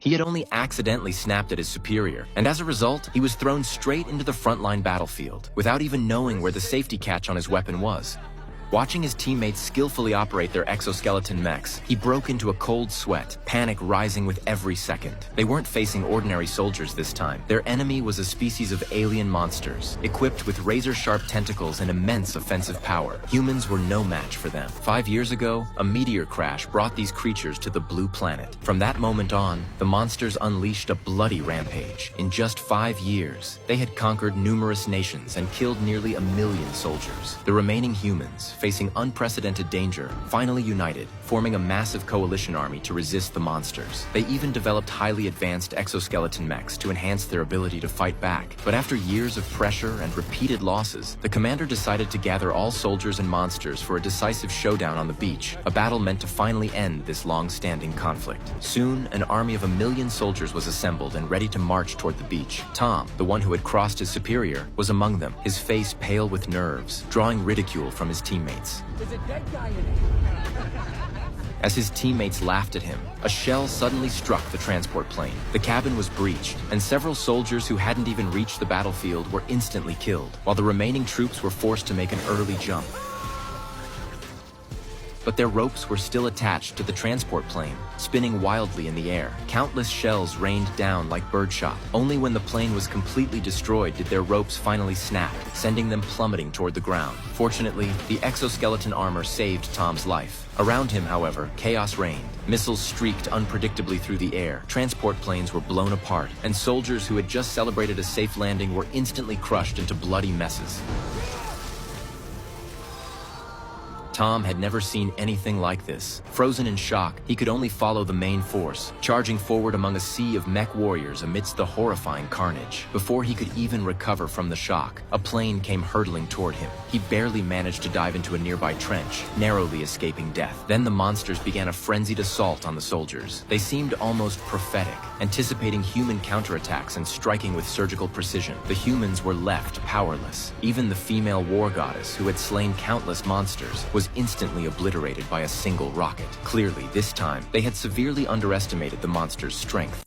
He had only accidentally snapped at his superior, and as a result, he was thrown straight into the frontline battlefield, without even knowing where the safety catch on his weapon was. Watching his teammates skillfully operate their exoskeleton mechs, he broke into a cold sweat, panic rising with every second. They weren't facing ordinary soldiers this time. Their enemy was a species of alien monsters, equipped with razor-sharp tentacles and immense offensive power. Humans were no match for them. 5 years ago, a meteor crash brought these creatures to the blue planet. From that moment on, the monsters unleashed a bloody rampage. In just 5 years, they had conquered numerous nations and killed nearly 1 million soldiers. The remaining humans, facing unprecedented danger, finally united, forming a massive coalition army to resist the monsters. They even developed highly advanced exoskeleton mechs to enhance their ability to fight back. But after years of pressure and repeated losses, the commander decided to gather all soldiers and monsters for a decisive showdown on the beach, a battle meant to finally end this long-standing conflict. Soon, an army of 1 million soldiers was assembled and ready to march toward the beach. Tom, the one who had crossed his superior, was among them, his face pale with nerves, drawing ridicule from his teammates. There's a dead guy in it. As his teammates laughed at him, a shell suddenly struck the transport plane. The cabin was breached, and several soldiers who hadn't even reached the battlefield were instantly killed, while the remaining troops were forced to make an early jump. But their ropes were still attached to the transport plane, spinning wildly in the air. Countless shells rained down like birdshot. Only when the plane was completely destroyed did their ropes finally snap, sending them plummeting toward the ground. Fortunately, the exoskeleton armor saved Tom's life. Around him, however, chaos reigned. Missiles streaked unpredictably through the air, transport planes were blown apart, and soldiers who had just celebrated a safe landing were instantly crushed into bloody messes. Tom had never seen anything like this. Frozen in shock, he could only follow the main force, charging forward among a sea of mech warriors amidst the horrifying carnage. Before he could even recover from the shock, a plane came hurtling toward him. He barely managed to dive into a nearby trench, narrowly escaping death. Then the monsters began a frenzied assault on the soldiers. They seemed almost prophetic, anticipating human counterattacks and striking with surgical precision. The humans were left powerless. Even the female war goddess, who had slain countless monsters, was instantly obliterated by a single rocket. Clearly, this time, they had severely underestimated the monster's strength.